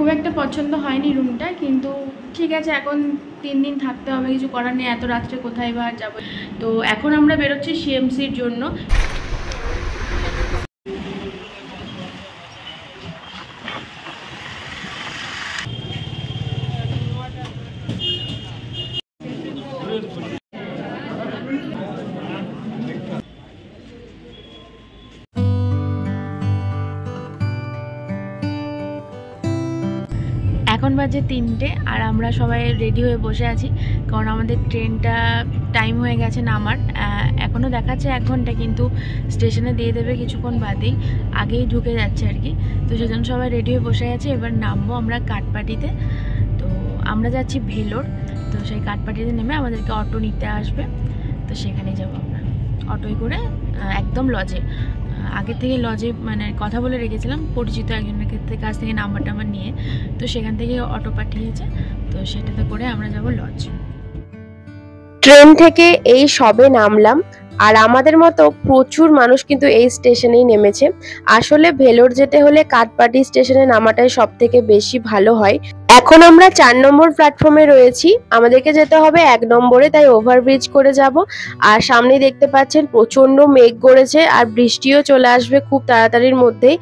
খুব একটা পছন্দ হয়নি রুমটা, কিন্তু ঠিক আছে, এখন 3 দিন থাকতে হবে, কিছু করার নেই, এত রাত্রে কোথায় বা যাবো। তো এখন আমরা বেরোচ্ছি সিএমসির জন্য। এখন বাজে 3টে আর আমরা সবাই রেডি হয়ে বসে আছি, কারণ আমাদের ট্রেনটা টাইম হয়ে গেছে নামার। এখনও দেখাচ্ছে 1 ঘন্টা, কিন্তু স্টেশনে দিয়ে দেবে কিছুক্ষণ বাদেই, আগেই ঢুকে যাচ্ছে আর কি। তো সেজন্য সবাই রেডি হয়ে বসে আছে। এবার নামবো আমরা কাঠপাটিতে। তো আমরা যাচ্ছি ভেলোর। তো সেই কাঠপাটিতে নেমে আমাদেরকে অটো নিতে আসবে, তো সেখানে যাবো আমরা অটোয় করে একদম লজে। আগের থেকে লজে মানে কথা বলে রেখেছিলাম পরিচিত একজনের কাছ থেকে নাম্বার টাম্বার নিয়ে, তো সেখান থেকে অটো পাঠিয়েছে, তো সেটাতে করে আমরা যাব লজ। ট্রেন থেকে এই সবে নামলাম, আর আমাদের মতো প্রচুর মানুষ কিন্তু এই স্টেশনেই নেমেছে। আসলে ভেলোর যেতে হলে কাঠপাটি স্টেশনে নামাটাই সব থেকে বেশি ভালো হয়। এখন আমরা 4 নম্বর প্ল্যাটফর্মে রয়েছি, আমাদেরকে যেতে হবে 1 নম্বরে, তাই ওভারব্রিজ করে যাব। আর সামনে দেখতে পাচ্ছেন প্রচন্ড মেঘ করেছে আর বৃষ্টিও চলে আসবে খুব তাড়াতাড়ির মধ্যেই।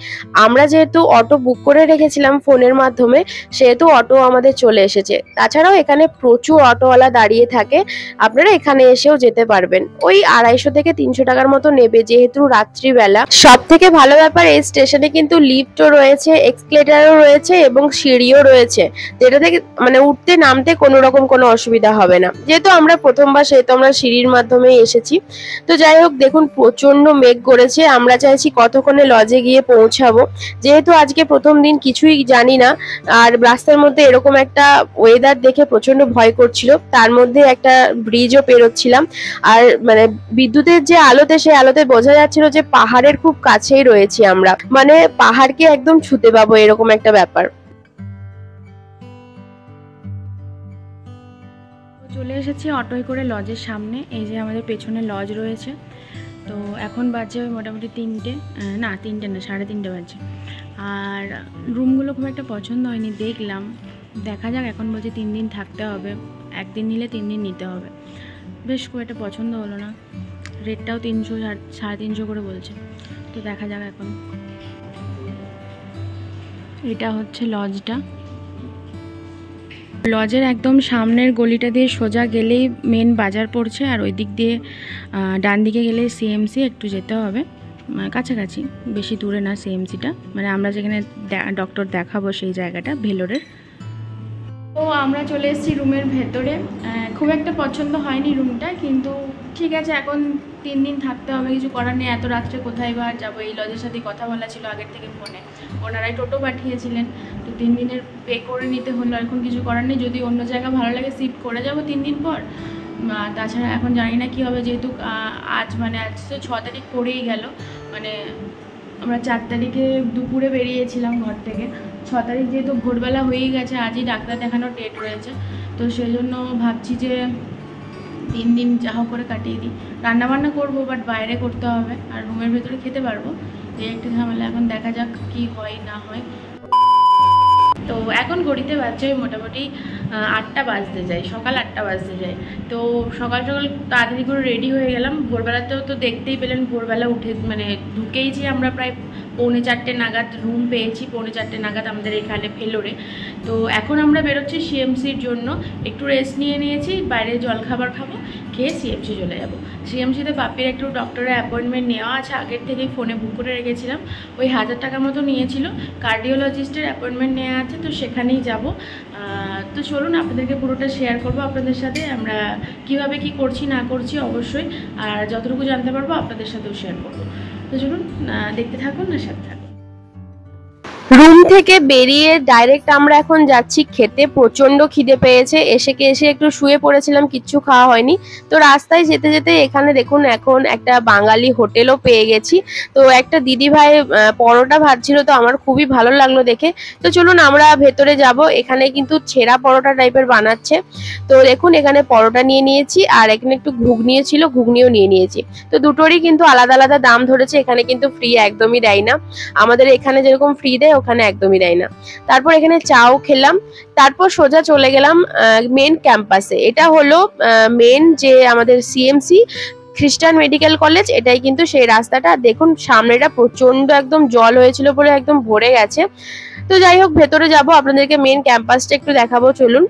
আমরা যেহেতু অটো বুক করে রেখেছিলাম ফোনের মাধ্যমে, সেহেতু অটো আমাদের চলে এসেছে। তাছাড়াও এখানে প্রচুর অটোওয়ালা দাঁড়িয়ে থাকে, আপনারা এখানে এসেও যেতে পারবেন। ওই 250 থেকে 300 টাকার মতো নেবে, যেহেতু রাত্রিবেলা। সব থেকে ভালো ব্যাপার, এই স্টেশনে কিন্তু লিফটও রয়েছে, এক্সকেলেটরও রয়েছে এবং সিঁড়িও রয়েছে, যেটা থেকে মানে উঠতে নামতে কোনো রকম কোনো অসুবিধা হবে না। যেহেতু আমরা প্রথমবার, সেহেতু আমরা সিঁড়ির মাধ্যমেই এসেছি। তো যাই হোক, দেখুন প্রচন্ড মেঘ করেছে। আমরা চাইছি কতক্ষণে লজে গিয়ে পৌঁছাবো, যেহেতু আজকে প্রথম দিন, কিছুই জানি না। আর রাস্তার মধ্যে এরকম একটা ওয়েদার দেখে প্রচন্ড ভয় করছিল। তার মধ্যে একটা ব্রিজও পেরোচ্ছিলাম, আর মানে বিদ্যুতের যে আলোতে, সেই আলোতে বোঝা যাচ্ছিল যে পাহাড়ের খুব কাছেই রয়েছি আমরা, মানে পাহাড়কে একদম ছুতে পাবো এরকম একটা ব্যাপার। চলে এসেছি অটোয় করে লজের সামনে। এই যে আমাদের পেছনে লজ রয়েছে। তো এখন বাজে মোটামুটি 3টে, না 3টে না, 3:30 বাজে। আর রুমগুলো খুব একটা পছন্দ হয়নি, দেখলাম, দেখা যাক। এখন বলছে 3 দিন থাকতে হবে, 1 দিন নিলে 3 দিন নিতে হবে। বেশ খুব একটা পছন্দ হলো না, রেটটাও 300 350 করে বলছে। তো দেখা যাক এখন। এটা হচ্ছে লজটা। লজের একদম সামনের গলিটা দিয়ে সোজা গেলেই মেন বাজার পড়ছে, আর ওই দিক দিয়ে ডান দিকে গেলে সিএমসি, একটু যেতে হবে, কাছাকাছি, বেশি দূরে না সিএমসিটা, মানে আমরা যেখানে ডক্টর দেখাবো সেই জায়গাটা ভেলোরের। তো আমরা চলে এসেছি রুমের ভেতরে। খুব একটা পছন্দ হয়নি রুমটা, কিন্তু ঠিক আছে, এখন 3 দিন থাকতে হবে, কিছু করার নেই, এত রাত্রে কোথায় বা যাবো। এই লজের সাথে কথা বলা ছিল আগের থেকে ফোনে, ওনারাই টোটো পাঠিয়েছিলেন, তো 3 দিনের পে করে নিতে হলো। এখন কিছু করার নেই, যদি অন্য জায়গা ভালো লাগে শিফট করে যাব 3 দিন পর। তাছাড়া এখন জানি না কী হবে, যেহেতু আজ তো 6 তারিখ পড়েই গেল, মানে আমরা 4 তারিখে দুপুরে বেরিয়েছিলাম ঘর থেকে। 6 তারিখ যেহেতু ভোরবেলা হয়েই গেছে, আজই ডাক্তার দেখানোর ডেট রয়েছে, তো সেই জন্য ভাবছি যে 3 দিন যা হোক করে কাটিয়ে দিই। রান্নাবান্না করবো, বাট বাইরে করতে হবে, আর রুমের ভেতরে খেতে পারবো, এই একটা ঝামেলা। এখন দেখা যাক কি হয় না হয়। তো এখন ঘড়িতে বাজছে মোটামুটি 8টা বাজতে যায়, সকাল 8টা বাজতে যায়। তো সকাল সকাল তাড়াতাড়ি করে রেডি হয়ে গেলাম। ভোরবেলাতেও তো দেখতেই পেলেন, ভোরবেলা উঠে মানে ঢুকেইছি আমরা প্রায় 3:45 নাগাদ, রুম পেয়েছি 3:45 নাগাদ আমাদের এখানে ভেলোরে। তো এখন আমরা বেরোচ্ছি সিএমসির জন্য। একটু রেস্ট নিয়েছি, বাইরে জলখাবার খাবো, খেয়ে সিএমসি চলে যাব। সিএমসিতে বাপির একটু ডক্টরের অ্যাপয়েন্টমেন্ট নেওয়া আছে, আগের থেকেই ফোনে বুক করে রেখেছিলাম। ওই 1000 টাকা মতো নিয়েছিল, কার্ডিওলজিস্টের অ্যাপয়েন্টমেন্ট নেওয়া আছে, তো সেখানেই যাব। তো চলুন আপনাদেরকে পুরোটা শেয়ার করব আপনাদের সাথে, আমরা কিভাবে কি করছি না করছি অবশ্যই, আর যতটুকু জানতে পারবো আপনাদের সাথেও শেয়ার করব। তো চলুন দেখতে থাকুন, না সাথে থাকুন। রুম থেকে বেরিয়ে ডাইরেক্ট আমরা এখন যাচ্ছি খেতে। প্রচন্ড খিদে পেয়েছে, এসে একটু শুয়ে পড়েছিলাম, কিচ্ছু খাওয়া হয়নি। তো রাস্তায় যেতে যেতে এখানে দেখুন এখন একটা বাঙালি হোটেলও পেয়ে গেছি। তো একটা দিদি ভাই পরোটা ভাজছিল, তো আমার খুবই ভালো লাগলো দেখে। তো চলুন আমরা ভেতরে যাব। এখানে কিন্তু ছেঁড়া পরোটা টাইপের বানাচ্ছে। তো দেখুন এখানে পরোটা নিয়ে নিয়েছি, আর এখানে একটু ঘুগনিও ছিল, ঘুগনিও নিয়ে নিয়েছি। তো দুটোরই কিন্তু আলাদা আলাদা দাম ধরেছে, এখানে কিন্তু ফ্রি একদমই দেয় না। আমাদের এখানে যেরকম ফ্রি দেয়, ওখানে একদমই দেয় না। তারপর এখানে চাও খেলাম, তারপর সোজা চলে গেলাম মেন ক্যাম্পাসে। এটা হলো মেন যে আমাদের সিএমসি খ্রিস্টান মেডিকেল কলেজ, এটাই কিন্তু সেই রাস্তাটা। দেখুন সামনেটা প্রচন্ড একদম জল হয়েছিল বলে একদম ভরে গেছে। তো যাই হোক ভেতরে যাব, আপনাদেরকে মেন ক্যাম্পাসটা একটু দেখাবো, চলুন।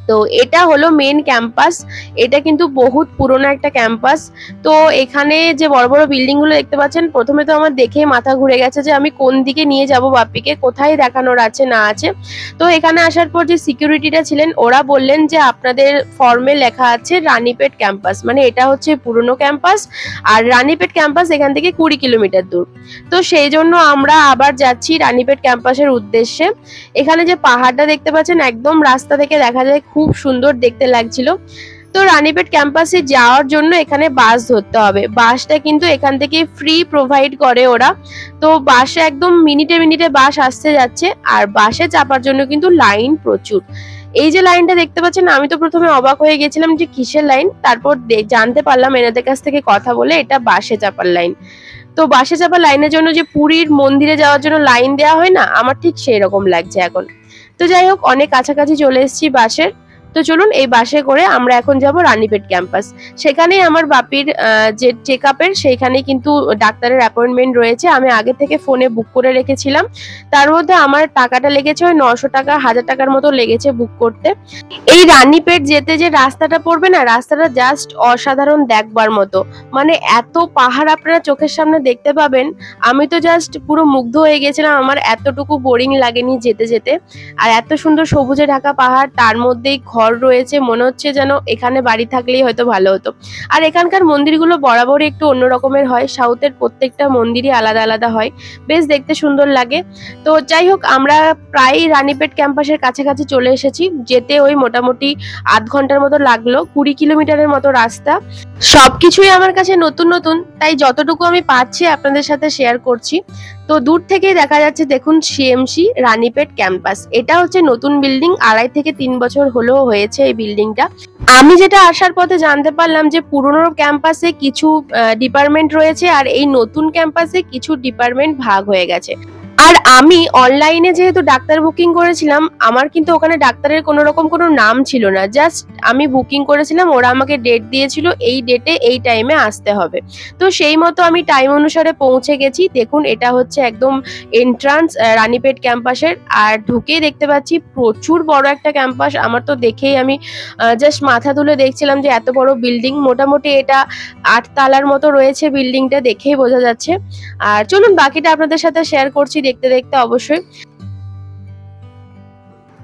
তো এটা হলো মেন ক্যাম্পাস, এটা কিন্তু বহুত পুরনো একটা ক্যাম্পাস। তো এখানে যে বড় বড় বিল্ডিং গুলো দেখতে পাচ্ছেন, প্রথমে তো আমার দেখে মাথা ঘুরে গেছে যে আমি কোন দিকে নিয়ে যাব বাপ্পিকে, কোথায় দেখানোর আছে না আছে। তো এখানে আসার পর যে সিকিউরিটিটা ছিলেন ওরা বললেন যে আপনাদের ফর্মে লেখা আছে রানীপেট ক্যাম্পাস, মানে এটা হচ্ছে পুরনো ক্যাম্পাস, আর রানীপেট ক্যাম্পাস এখান থেকে 20 কিলোমিটার দূর। তো সেই জন্য আমরা আবার যাচ্ছি রানীপেট ক্যাম্পাসের উদ্দেশ্যে। এখানে যে পাহাড়টা দেখতে পাচ্ছেন একদম রাস্তা থেকে দেখা যায়, খুব সুন্দর দেখতে লাগছিল। তো রানীপেট ক্যাম্পাসে যাওয়ার জন্য এখানে বাস ধরতে হবে, বাসটা কিন্তু এখান থেকে ফ্রি প্রোভাইড করে ওরা। তো বাসে একদম মিনিটে মিনিটে বাস আসতে যাচ্ছে, আর বাসে চাপার জন্য কিন্তু লাইন প্রচুর। এই যে লাইনটা দেখতে পাচ্ছেন, আমি তো প্রথমে অবাক হয়ে গেছিলাম যে কিসের লাইন, তারপর জানতে পারলাম এনাদের কাছ থেকে কথা বলে এটা বাসে চাপার লাইন। তো বাসে চাপা লাইনের জন্য যে পুরীর মন্দিরে যাওয়ার জন্য লাইন দেওয়া হয় না, আমার ঠিক সেই রকম লাগছে এখন। তো যাই হোক অনেক কাছাকাছি চলে এসেছি বাসের। তো চলুন এই বাসে করে আমরা এখন যাব রানীপেট ক্যাম্পাস। সেখানেই আমার বাপির যে চেক আপের, সেইখানে কিন্তু ডাক্তারের অ্যাপয়েন্টমেন্ট রয়েছে। আমি আগে থেকে ফোনে বুক করে রেখেছিলাম। তার মধ্যে আমার টাকাটা লেগেছে ওই 900 টাকা 1000 টাকার মতো লেগেছে বুক করতে। এই রানীপেট যেতে যে রাস্তাটা পড়বে না, রাস্তাটা জাস্ট অসাধারণ দেখবার মতো, মানে এত পাহাড় আপনারা চোখের সামনে দেখতে পাবেন। আমি তো জাস্ট পুরো মুগ্ধ হয়ে গেছিলাম, আমার এতটুকু বোরিং লাগেনি যেতে যেতে। আর এত সুন্দর সবুজে ঢাকা পাহাড়, তার মধ্যেই ঘর রয়েছে, মনে হচ্ছে যেন এখানে বাড়ি থাকলেই হয়তো ভালো হতো। আর এখানকার মন্দিরগুলো বরাবরই একটু অন্য রকমের হয়, সাউথের প্রত্যেকটা মন্দিরই আলাদা আলাদা হয়, বেশ দেখতে সুন্দর লাগে। তো যাই হোক আমরা প্রায় রানীপেট ক্যাম্পাসের কাছাকাছি চলে এসেছি, যেতে ওই মোটামুটি আধ ঘন্টার মতো লাগলো, 20 কিলোমিটারের মতো রাস্তা। সবকিছুই আমার কাছে নতুন নতুন, তাই যতটুকু আমি পাচ্ছি আপনাদের সাথে শেয়ার করছি। তো দূর থেকেই দেখা যাচ্ছে দেখুন সিএমসি রানীপেট ক্যাম্পাস, এটা হচ্ছে নতুন বিল্ডিং, 2.5 থেকে 3 বছর হলো হয়েছে এই বিল্ডিংটা। আমি যেটা আসার পথে জানতে পারলাম যে পুরনো ক্যাম্পাসে কিছু ডিপার্টমেন্ট রয়েছে, আর এই নতুন ক্যাম্পাসে কিছু ডিপার্টমেন্ট ভাগ হয়ে গেছে। আর আমি অনলাইনে যেহেতু ডাক্তার বুকিং করেছিলাম, আমার কিন্তু ওখানে ডাক্তারের কোনো রকম কোনো নাম ছিল না, জাস্ট আমি বুকিং করেছিলাম, ওরা আমাকে ডেট দিয়েছিল এই ডেটে এই টাইমে আসতে হবে। তো সেই মতো আমি টাইম অনুসারে পৌঁছে গেছি। দেখুন এটা হচ্ছে একদম এন্ট্রান্স রানীপেট ক্যাম্পাসের, আর ঢুকেই দেখতে পাচ্ছি প্রচুর বড় একটা ক্যাম্পাস। আমার তো দেখেই আমি জাস্ট মাথা তুলে দেখছিলাম যে এত বড় বিল্ডিং, মোটামুটি এটা 8 তলার মতো রয়েছে বিল্ডিংটা, দেখেই বোঝা যাচ্ছে। আর চলুন বাকিটা আপনাদের সাথে শেয়ার করছি দেখতে দেখতে অবশ্যই।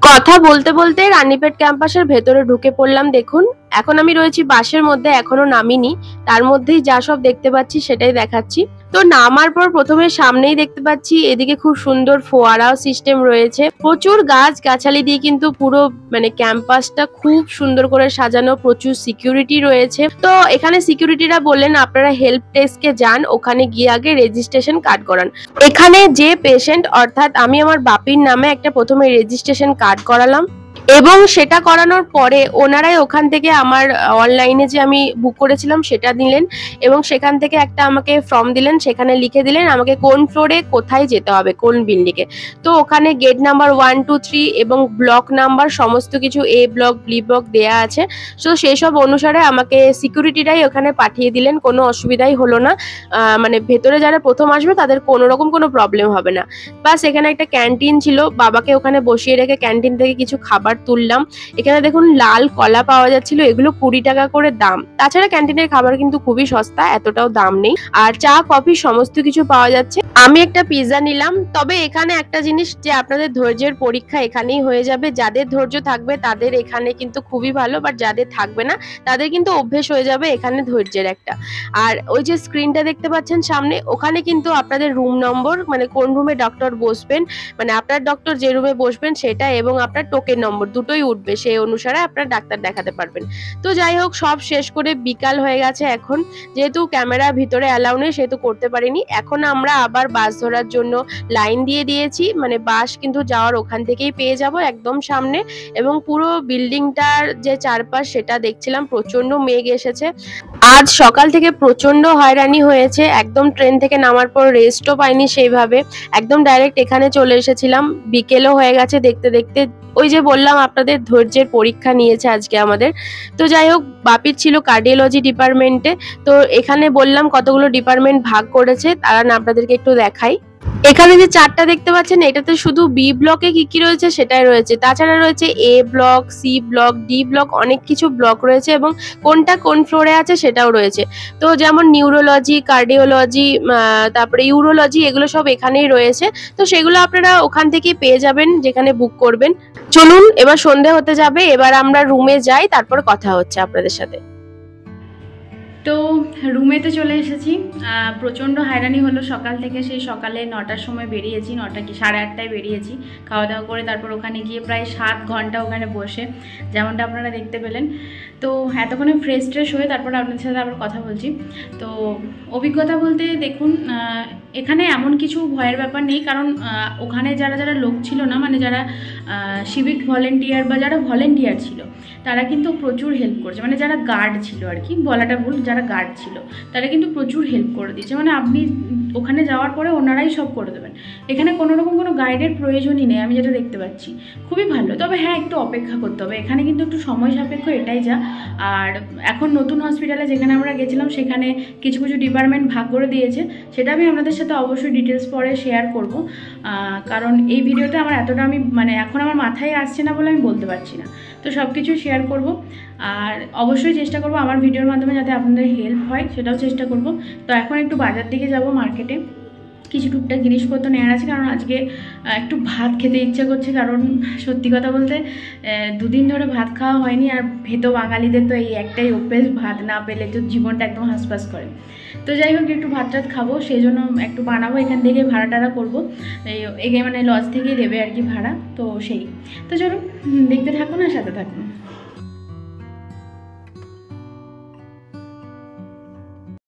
কথা বলতে বলতে রানীপেট ক্যাম্পাসের ভেতরে ঢুকে পড়লাম। দেখুন এখন আমি রয়েছি বাসের মধ্যে, এখনো নামিনি, তার মধ্যেই যা সব দেখতে পাচ্ছি সেটাই দেখাচ্ছি। তো নামার পর প্রথমে সামনেই দেখতে পাচ্ছি এদিকে খুব সুন্দর ফোয়ারাও সিস্টেম রয়েছে, প্রচুর গাছ গাছালি দিয়ে কিন্তু পুরো মানে ক্যাম্পাসটা খুব সুন্দর করে সাজানো, প্রচুর সিকিউরিটি রয়েছে। তো এখানে সিকিউরিটিরা বললেন আপনারা হেল্প ডেস্কে যান, ওখানে গিয়ে আগে রেজিস্ট্রেশন কার্ড করান। এখানে যে পেশেন্ট, অর্থাৎ আমি আমার বাপির নামে একটা প্রথমে রেজিস্ট্রেশন কার্ড করালাম, এবং সেটা করানোর পরে ওনারাই ওখান থেকে আমার অনলাইনে যে আমি বুক করেছিলাম সেটা দিলেন, এবং সেখান থেকে একটা আমাকে ফর্ম দিলেন, সেখানে লিখে দিলেন আমাকে কোন ফ্লোরে কোথায় যেতে হবে, কোন বিল্ডিংয়ে। তো ওখানে গেট নাম্বার 1, 2, 3 এবং ব্লক নাম্বার সমস্ত কিছু এ ব্লক বি ব্লক দেয়া আছে। তো সেই সব অনুসারে আমাকে সিকিউরিটিরাই ওখানে পাঠিয়ে দিলেন, কোনো অসুবিধাই হলো না। মানে ভেতরে যারা প্রথম আসবে তাদের কোনো রকম কোনো প্রবলেম হবে না। বাস এখানে একটা ক্যান্টিন ছিল, বাবাকে ওখানে বসিয়ে রেখে ক্যান্টিন থেকে কিছু খাবার তুললাম। এখানে দেখুন লাল কলা পাওয়া যাচ্ছিল, এগুলো 20 টাকা করে দাম। তাছাড়া ক্যান্টিনের খাবার কিন্তু খুবই সস্তা, এতটাও দাম নেই। আর চা কফি সমস্ত কিছু পাওয়া যাচ্ছে। আমি একটা পিৎজা নিলাম। তবে এখানে একটা জিনিস, যে আপনাদের ধৈর্যের পরীক্ষা এখানেই হয়ে যাবে, যাদের ধৈর্য থাকবে তাদের এখানে কিন্তু খুবই ভালো, বাট যাদের থাকবে না তাদের কিন্তু অভ্যেস হয়ে যাবে এখানে ধৈর্যের একটা। আর ওই যে স্ক্রিনটা দেখতে পাচ্ছেন সামনে, ওখানে কিন্তু আপনাদের রুম নম্বর, মানে কোন রুমে ডক্টর বসবেন, মানে আপনার ডক্টর যে রুমে বসবেন সেটা, এবং আপনার টোকেন নম্বর দুটোই উঠবে, সেই অনুসারে আপনার ডাক্তার দেখাতে পারবেন। তো যাই হোক সব শেষ করে বিকাল হয়ে গেছে এখন, যেহেতু ক্যামেরা ভিতরে অ্যালাউ নেই সেহেতু করতে পারিনি। এখন আমরা আবার বাস ধরার জন্য লাইন দিয়ে দিয়েছি, মানে বাস কিন্তু যাওয়ার ওখান থেকেই পেয়ে যাব একদম সামনে। এবং পুরো বিল্ডিংটার যে চারপাশ সেটা দেখছিলাম, প্রচন্ড মেঘ এসেছে। আজ সকাল থেকে প্রচন্ড হয়রানি হয়েছে, একদম ট্রেন থেকে নামার পর রেস্টও পাইনি সেইভাবে, একদম ডাইরেক্ট এখানে চলে এসেছিলাম। বিকেলও হয়ে গেছে দেখতে দেখতে। ওই যে বললাম আপনাদের ধৈর্যের পরীক্ষা নিয়েছে আজকে আমাদের। তো যাই হোক, বাপির ছিল কার্ডিওলজি ডিপার্টমেন্টে। তো এখানে বললাম কতগুলো ডিপার্টমেন্ট ভাগ করেছে, তারা না আপনাদেরকে একটু দেখাই। এখানে যে চারটা দেখতে পাচ্ছেন, এটাতে শুধু বি ব্লকে কি কি রয়েছে সেটাই রয়েছে, তাছাড়া রয়েছে A block, C block, D block, অনেক কিছু ব্লক রয়েছে এবং কোনটা কোন ফ্লোরে আছে সেটাও রয়েছে। তো যেমন নিউরোলজি, কার্ডিওলজি, তারপরে ইউরোলজি, এগুলো সব এখানেই রয়েছে। তো সেগুলো আপনারা ওখান থেকেই পেয়ে যাবেন যেখানে বুক করবেন। চলুন, এবার সন্ধে হতে যাবে, এবার আমরা রুমে যাই, তারপর কথা হচ্ছে আপনাদের সাথে। তো রুমেতে চলে এসেছি। প্রচণ্ড হয়রানি হলো সকাল থেকে। সেই সকালে 9টার সময় বেরিয়েছি, 9টা কি 8:30টায় বেরিয়েছি খাওয়া দাওয়া করে। তারপর ওখানে গিয়ে প্রায় 7 ঘন্টা ওখানে বসে, যেমনটা আপনারা দেখতে পেলেন। তো এতক্ষণে ফ্রেশ ট্রেশ হয়ে তারপর আপনাদের সাথে আবার কথা বলছি। তো অভিজ্ঞতা বলতে দেখুন, এখানে এমন কিছু ভয়ের ব্যাপার নেই, কারণ ওখানে যারা যারা লোক ছিল না, মানে যারা সিভিক ভলেন্টিয়ার বা যারা ভলেন্টিয়ার ছিল, তারা কিন্তু প্রচুর হেল্প করছে। মানে যারা গার্ড ছিল আর কি, বলাটা ভুল, যারা গার্ড ছিল তারা কিন্তু প্রচুর হেল্প করে দিয়েছে। মানে আপনি ওখানে যাওয়ার পরে ওনারাই সব করে দেবেন। এখানে কোনো রকম কোনো গাইডের প্রয়োজনই নেই, আমি যেটা দেখতে পাচ্ছি। খুবই ভালো, তবে হ্যাঁ একটু অপেক্ষা করতে হবে এখানে, কিন্তু একটু সময় সাপেক্ষ, এটাই যা। আর এখন নতুন হসপিটালে যেখানে আমরা গেছিলাম, সেখানে কিছু কিছু ডিপার্টমেন্ট ভাগ করে দিয়েছে, সেটা আমি আপনাদের সাথে অবশ্যই ডিটেলস পরে শেয়ার করব। কারণ এই ভিডিওতে আমার এতটা আমি মানে এখন আমার মাথায় আসছে না বলে আমি বলতে পারছি না। তো সব কিছু শেয়ার করব, আর অবশ্যই চেষ্টা করব আমার ভিডিওর মাধ্যমে যাতে আপনাদের হেল্প হয়, সেটাও চেষ্টা করব। তো এখন একটু বাজার দিকে যাব, মার্কেটে কিছু টুকটাক জিনিসপত্র নেওয়ার আছে, কারণ আজকে একটু ভাত খেতে ইচ্ছা করছে। কারণ সত্যি কথা বলতে 2 দিন ধরে ভাত খাওয়া হয়নি, আর ভেতো বাঙালিদের তো এই একটাই অভ্যেস, ভাত না পেলে তো জীবনটা একদম হাঁসফাঁস করে। তো যাই হোক, একটু ভাত টাত খাবো, সেই জন্য একটু বানাবো। এখান থেকে ভাড়া টাড়া করবো, এই মানে লজ থেকেই দেবে আর কি ভাড়া। তো সেই, তো চলুন দেখতে থাকুন আর সাথে থাকুন।